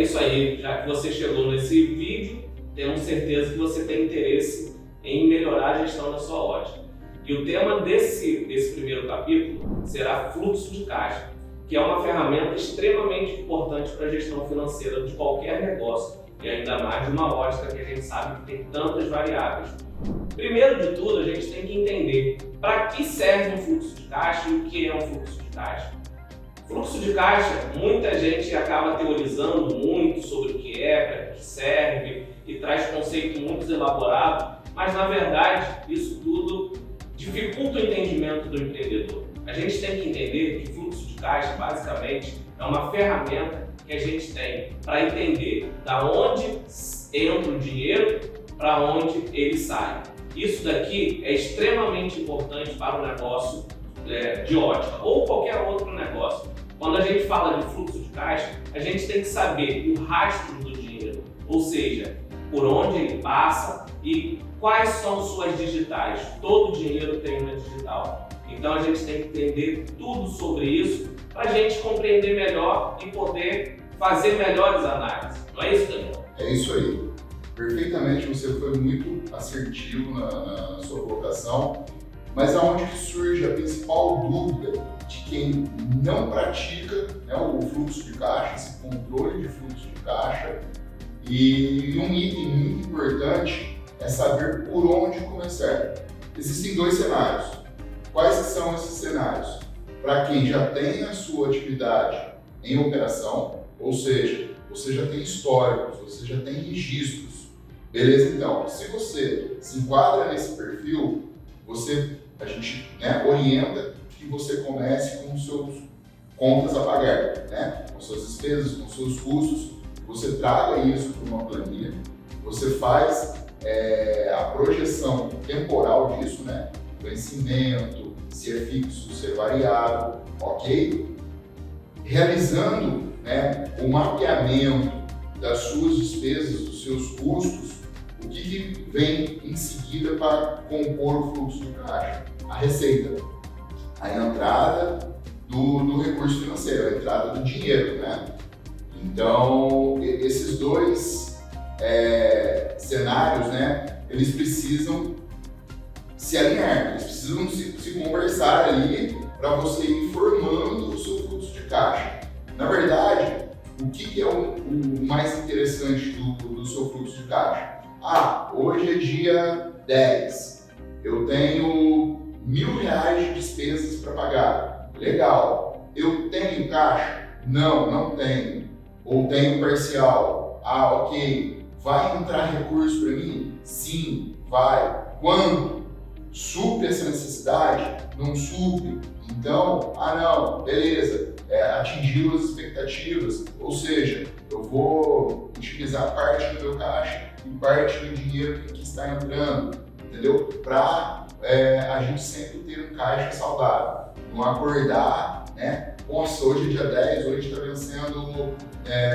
isso aí, já que você chegou nesse vídeo, temos certeza que você tem interesse em melhorar a gestão da sua ótica. E o tema desse primeiro capítulo será fluxo de caixa, que é uma ferramenta extremamente importante para a gestão financeira de qualquer negócio, e ainda mais de uma ótica que a gente sabe que tem tantas variáveis. Primeiro de tudo, a gente tem que entender para que serve um fluxo de caixa e o que é um fluxo de caixa. Fluxo de caixa, muita gente acaba teorizando muito sobre o que é, para que serve e traz conceito muito elaborado, mas na verdade isso tudo dificulta o entendimento do empreendedor. A gente tem que entender que fluxo de caixa basicamente é uma ferramenta que a gente tem para entender da onde entra o dinheiro para onde ele sai. Isso daqui é extremamente importante para o negócio de ótica ou qualquer outro negócio. Quando a gente fala de fluxo de caixa, a gente tem que saber o rastro do dinheiro, ou seja, por onde ele passa e quais são suas digitais. Todo dinheiro tem uma digital. Então a gente tem que entender tudo sobre isso para a gente compreender melhor e poder fazer melhores análises. Não é isso, Daniel? É isso aí. Perfeitamente, você foi muito assertivo na sua colocação, mas aonde que surge a principal dúvida de quem não pratica, né, o fluxo de caixa, esse controle de fluxo de caixa, e um item muito importante é saber por onde começar. Existem dois cenários. Quais são esses cenários? Para quem já tem a sua atividade em operação, ou seja, você já tem históricos, você já tem registros. Beleza? Então, se você se enquadra nesse perfil, a gente orienta que você comece com os seus contas a pagar, né? Com suas despesas, com seus custos, você traga isso para uma planilha, você faz a projeção temporal disso, né? Vencimento, se é fixo, se é variável, ok? Realizando o mapeamento das suas despesas, dos seus custos, o que vem em seguida para compor o fluxo de caixa? A receita, a entrada do recurso financeiro, a entrada do dinheiro, né? Então, esses dois cenários, eles precisam se alinhar, eles precisam se conversar ali para você ir formando o seu fluxo de caixa. Na verdade, o que é o mais interessante do seu fluxo de caixa? Hoje é dia 10, eu tenho R$1.000 de despesas para pagar. Legal. Eu tenho caixa? Não tenho. Ou tenho parcial? Ok. Vai entrar recurso para mim? Sim, vai. Quando? Supre essa necessidade? Não supre. Então, não, beleza. Atingiu as expectativas, ou seja, eu vou utilizar parte do meu caixa e parte do dinheiro que está entrando, entendeu? Para a gente sempre ter um caixa saudável, não acordar, nossa, hoje é dia 10, hoje está vencendo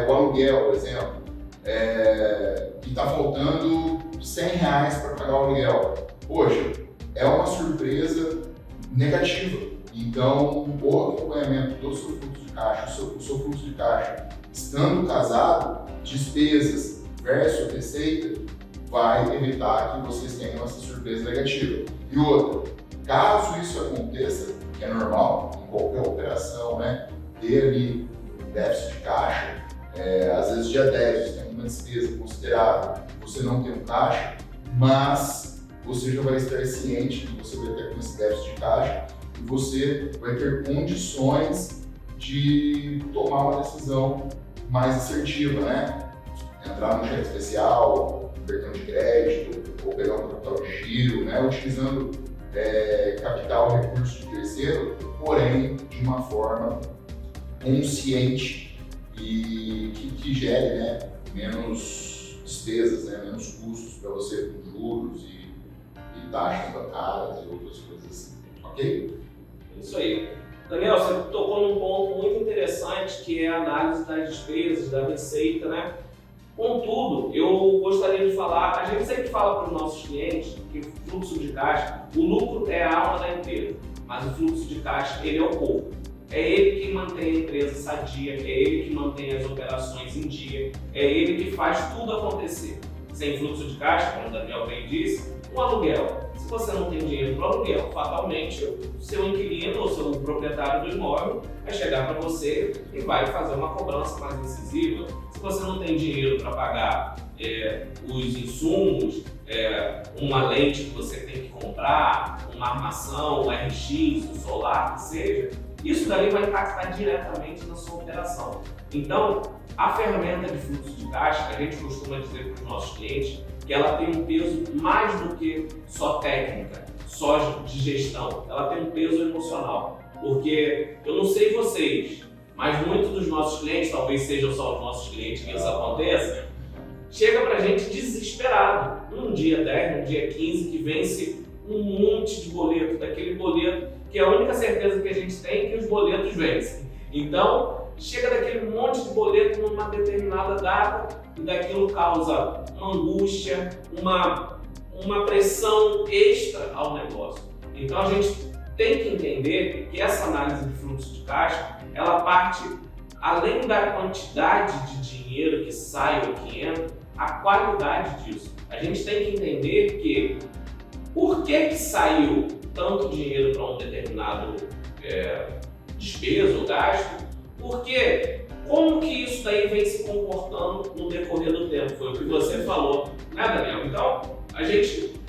o aluguel, por exemplo, e está faltando R$100 para pagar o aluguel. Poxa, é uma surpresa negativa. Então, o acompanhamento do seu fluxo de caixa, o seu fluxo de caixa, estando casado, despesas versus receita, vai evitar que vocês tenham essa surpresa negativa. E outra, caso isso aconteça, que é normal em qualquer operação, ter ali um déficit de caixa, às vezes dia 10 você tem uma despesa considerável, você não tem um caixa, mas você já vai estar ciente que você vai ter com esse déficit de caixa e você vai ter condições de tomar uma decisão mais assertiva, Entrar no cheque especial, cartão de crédito, ou pegar um capital de giro, utilizando capital, recurso de terceiro, porém de uma forma consciente e que gere menos despesas, menos custos para você com juros e taxas bancárias e outras coisas assim, ok? Isso aí. Daniel, você tocou num ponto muito interessante que é a análise das despesas, da receita, Contudo, eu gostaria de falar, a gente sempre fala para os nossos clientes que o fluxo de caixa, o lucro é a alma da empresa, mas o fluxo de caixa, ele é o corpo. É ele quem mantém a empresa sadia, é ele que mantém as operações em dia, é ele que faz tudo acontecer. Sem fluxo de caixa, como o Daniel bem disse, um aluguel. Se você não tem dinheiro para o aluguel, fatalmente o seu inquilino ou seu proprietário do imóvel vai chegar para você e vai fazer uma cobrança mais incisiva. Se você não tem dinheiro para pagar os insumos, uma lente que você tem que comprar, uma armação, um RX, um solar, que seja, isso daí vai impactar diretamente na sua operação. Então, a ferramenta de fluxo de caixa, que a gente costuma dizer para os nossos clientes, que ela tem um peso mais do que só técnica, só de gestão, ela tem um peso emocional. Porque eu não sei vocês, mas muitos dos nossos clientes, talvez sejam só os nossos clientes que isso aconteça, chega pra gente desesperado, num dia 10, num dia 15, que vence um monte de boleto, daquele boleto que a única certeza que a gente tem é que os boletos vencem. Então, chega daquele monte de boleto numa determinada data e daquilo causa uma angústia, uma pressão extra ao negócio. Então, a gente tem que entender que essa análise de fluxo de caixa, ela parte além da quantidade de dinheiro que sai ou que entra, a qualidade disso. A gente tem que entender que por que saiu tanto dinheiro para um determinado despesa ou gasto, porque como que isso daí vem se comportando no decorrer do tempo, foi o que você falou, né, Daniel? Então,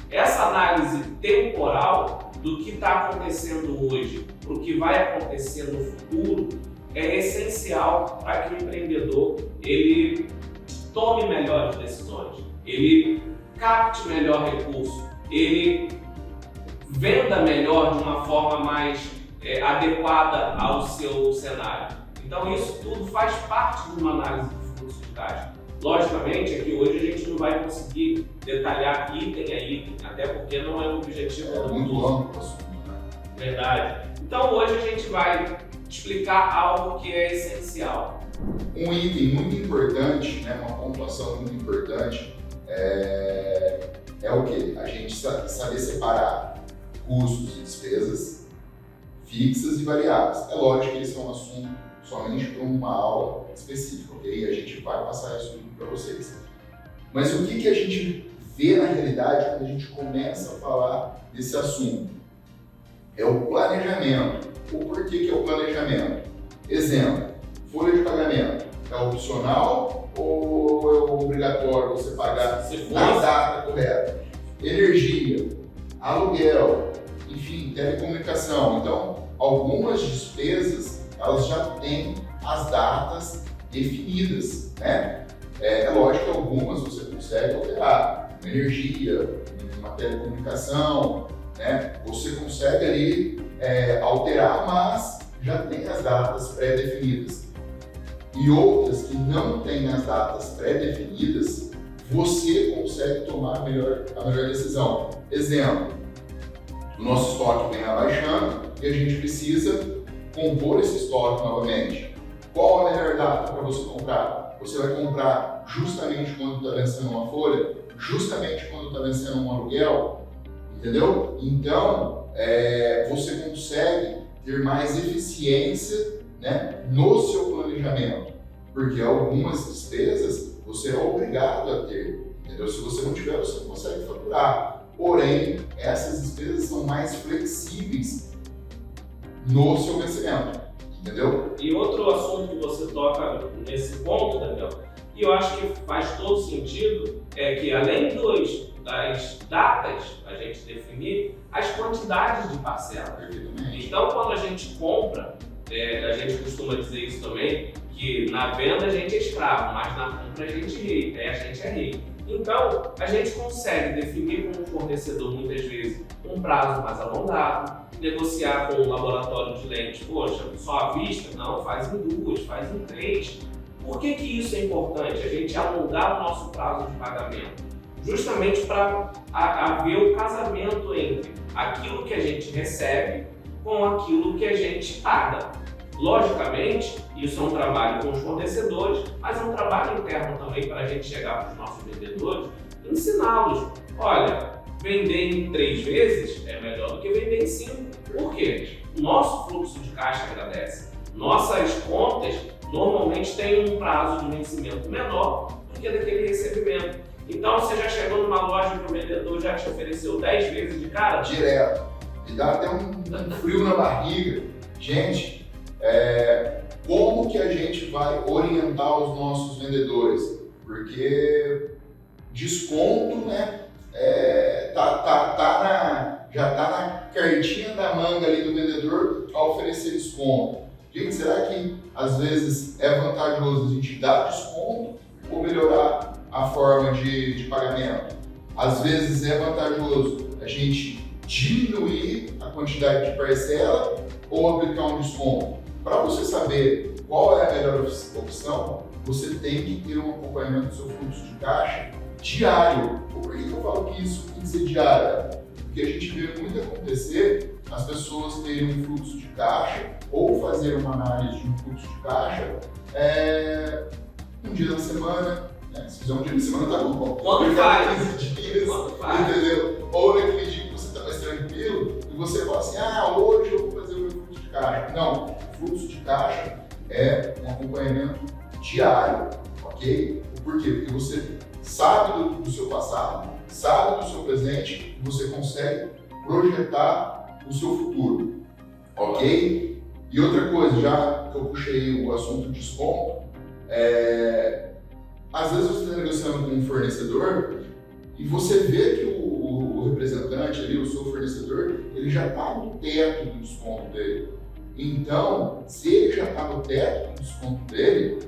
essa análise temporal do que está acontecendo hoje para o que vai acontecer no futuro é essencial para que o empreendedor ele tome melhores decisões, ele capte melhor recurso, ele venda melhor de uma forma mais adequada ao seu cenário. Então isso tudo faz parte de uma análise de fluxo de caixa. Logicamente, aqui hoje a gente não vai conseguir detalhar item a item, até porque não é o objetivo do muito amplo o assunto, né? Verdade. Então hoje a gente vai explicar algo que é essencial. Um item muito importante, né, uma pontuação muito importante, é o quê? A gente saber separar custos e despesas fixas e variáveis. É lógico que esse é um assunto somente para uma aula específica, ok? E a gente vai passar isso tudo para vocês. Mas o que a gente vê na realidade quando a gente começa a falar desse assunto? É o planejamento. O porquê que é o planejamento? Exemplo, folha de pagamento. É opcional ou é obrigatório você pagar na data correta? Energia, aluguel, enfim, telecomunicação. Então, algumas despesas, elas já têm as datas definidas, né? É lógico que algumas você consegue alterar. Uma energia, uma telecomunicação, né? Você consegue ali alterar, mas já tem as datas pré-definidas. E outras que não têm as datas pré-definidas, você consegue tomar a melhor decisão. Exemplo, o nosso estoque vem abaixando e a gente precisa compor esse estoque novamente. Qual a melhor data para você comprar? Você vai comprar justamente quando está vencendo uma folha? Justamente quando está vencendo um aluguel? Entendeu? Então, você consegue ter mais eficiência, né, no seu planejamento, porque algumas despesas você é obrigado a ter, entendeu? Se você não tiver, você não consegue faturar. Porém, essas despesas são mais flexíveis no seu vencimento, entendeu? E outro assunto que você toca nesse ponto, Daniel, e eu acho que faz todo sentido, é que além das datas a gente definir, as quantidades de parcela. Então, quando a gente compra, a gente costuma dizer isso também, que na venda a gente é escravo, mas na compra a gente é rei. Então, a gente consegue definir com o fornecedor, muitas vezes, um prazo mais alongado, negociar com o laboratório de lentes, poxa, só à vista? Não, faz em 2, faz em 3. Por que isso é importante? A gente alongar o nosso prazo de pagamento, justamente para haver o casamento entre aquilo que a gente recebe com aquilo que a gente paga. Logicamente, isso é um trabalho com os fornecedores, mas é um trabalho interno também para a gente chegar para os nossos vendedores e ensiná-los. Olha, vender em 3 vezes é melhor do que vender em 5. Por quê? O nosso fluxo de caixa agradece. Nossas contas normalmente têm um prazo de vencimento menor do que daquele recebimento. Então você já chegou numa loja que o vendedor já te ofereceu 10 vezes de cara? Direto. E dá até um frio na barriga. Gente, como que a gente vai orientar os nossos vendedores? Porque desconto, né, já está na cartinha da manga ali do vendedor a oferecer desconto. Gente, será que às vezes é vantajoso a gente dar desconto ou melhorar a forma de pagamento? Às vezes é vantajoso a gente diminuir a quantidade de parcela ou aplicar um desconto. Para você saber qual é a melhor opção, você tem que ter um acompanhamento do seu fluxo de caixa diário. Por que eu falo que isso tem que ser diário? Porque a gente vê muito acontecer as pessoas terem um fluxo de caixa ou fazer uma análise de um fluxo de caixa um dia na semana, né? Se fizer um dia na semana tá bom. Quando faz? 15 dias, Quando faz? entendeu? Ou naquele dia que você está mais tranquilo e você fala assim, hoje eu vou fazer o meu fluxo de caixa. Não, o fluxo de caixa é um acompanhamento diário, ok? Por quê? Porque você sabe do seu passado, sabe do seu presente e você consegue projetar o seu futuro, ok? E outra coisa, já que eu puxei o assunto de desconto, às vezes você está negociando com um fornecedor e você vê que o representante ali, o seu fornecedor, ele já está no teto do desconto dele. Então, se ele já está no teto do desconto dele,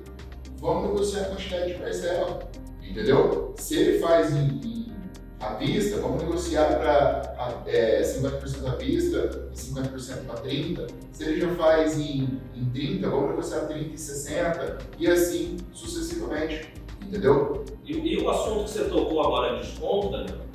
vamos negociar a quantidade de parcela, entendeu? Se ele faz à vista, vamos negociar para 50% à vista e 50% para 30%. Se ele já faz em 30%, vamos negociar 30% e 60% e assim sucessivamente, entendeu? E o assunto que você tocou agora de desconto, Danilo,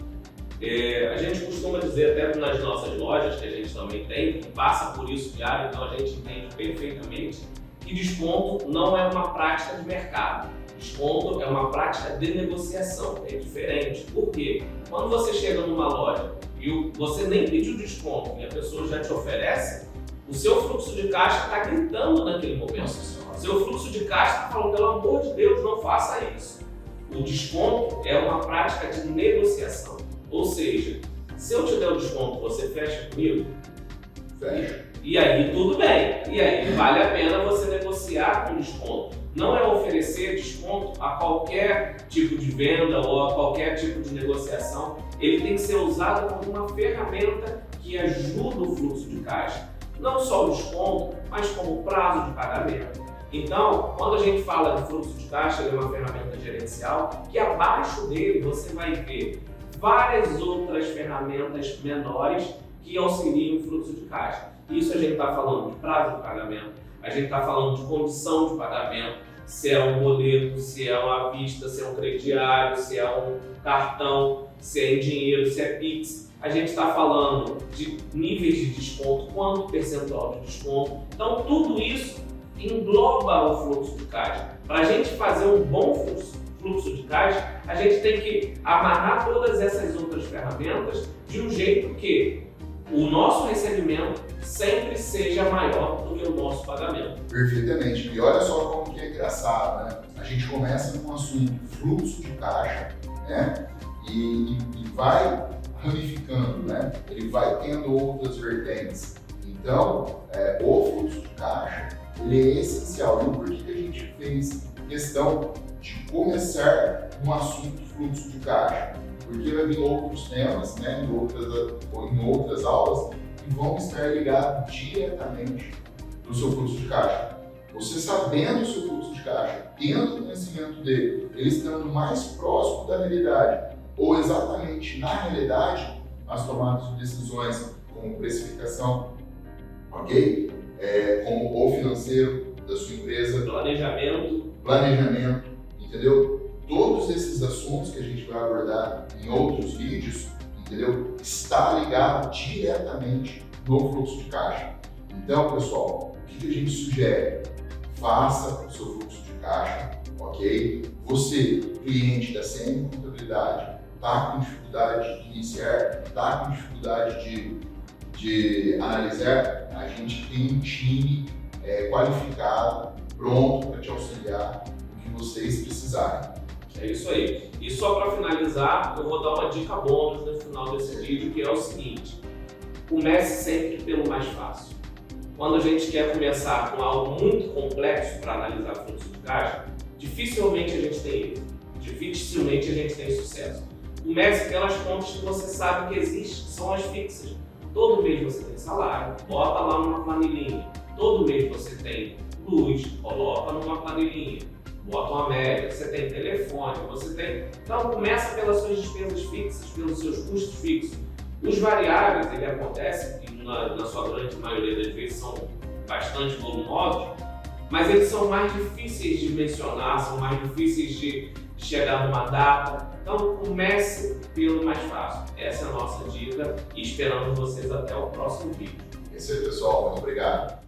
a gente costuma dizer até nas nossas lojas, que a gente também tem, passa por isso diário, então a gente entende perfeitamente que desconto não é uma prática de mercado. Desconto é uma prática de negociação, é diferente. Por quê? Quando você chega numa loja e você nem pediu desconto e a pessoa já te oferece, o seu fluxo de caixa está gritando naquele momento. O seu fluxo de caixa está falando, pelo amor de Deus, não faça isso. O desconto é uma prática de negociação. Ou seja, se eu te der o desconto, você fecha comigo? Fecha. E aí tudo bem. E aí vale a pena você negociar com desconto. Não é oferecer desconto a qualquer tipo de venda ou a qualquer tipo de negociação. Ele tem que ser usado como uma ferramenta que ajuda o fluxo de caixa. Não só o desconto, mas como o prazo de pagamento. Então, quando a gente fala de fluxo de caixa, ele é uma ferramenta gerencial que abaixo dele você vai ver várias outras ferramentas menores que auxiliam o fluxo de caixa. Isso a gente está falando de prazo de pagamento, a gente está falando de condição de pagamento, se é um boleto, se é uma vista, se é um crediário, se é um cartão, se é em dinheiro, se é Pix. A gente está falando de níveis de desconto, quanto percentual de desconto. Então, tudo isso engloba o fluxo de caixa. Para a gente fazer um bom fluxo de caixa, a gente tem que amarrar todas essas outras ferramentas de um jeito que o nosso recebimento sempre seja maior do que o nosso pagamento. Perfeitamente. E olha só como que é engraçado, né? A gente começa com um assunto fluxo de caixa, né? E vai ramificando, né? Ele vai tendo outras vertentes. Então, o fluxo de caixa, ele é essencial. E por que a gente fez questão de começar um assunto fluxo de caixa? Porque vai vir outros temas, né, em outras aulas, que vão estar ligados diretamente no seu fluxo de caixa. Você sabendo o seu fluxo de caixa, tendo conhecimento dele, ele estando mais próximo da realidade, ou exatamente na realidade, as tomadas de decisões como precificação, ok? Como o financeiro da sua empresa, planejamento, entendeu? Todos esses assuntos que a gente vai abordar em outros vídeos, entendeu? Está ligado diretamente no fluxo de caixa. Então, pessoal, o que a gente sugere? Faça o seu fluxo de caixa, ok? Você, cliente da CM Contabilidade, está com dificuldade de iniciar, está com dificuldade de analisar, a gente tem um time qualificado, pronto para te auxiliar no que vocês precisarem. É isso aí. E só para finalizar, eu vou dar uma dica bônus no final desse vídeo, que é o seguinte: comece sempre pelo mais fácil. Quando a gente quer começar com algo muito complexo para analisar fluxo de caixa, dificilmente a gente tem erro, dificilmente a gente tem sucesso. Comece pelas contas que você sabe que existem, que são as fixas. Todo mês você tem salário, bota lá numa planilhinha. Todo mês você tem luz, coloca numa planilhinha. Bota uma média, você tem telefone, você tem... Então começa pelas suas despesas fixas, pelos seus custos fixos. Os variáveis, ele acontece, que na sua grande maioria das vezes são bastante volumosos, mas eles são mais difíceis de mencionar, são mais difíceis de chegar numa data. Então comece pelo mais fácil. Essa é a nossa dica e esperamos vocês até o próximo vídeo. É isso aí, pessoal. Muito obrigado.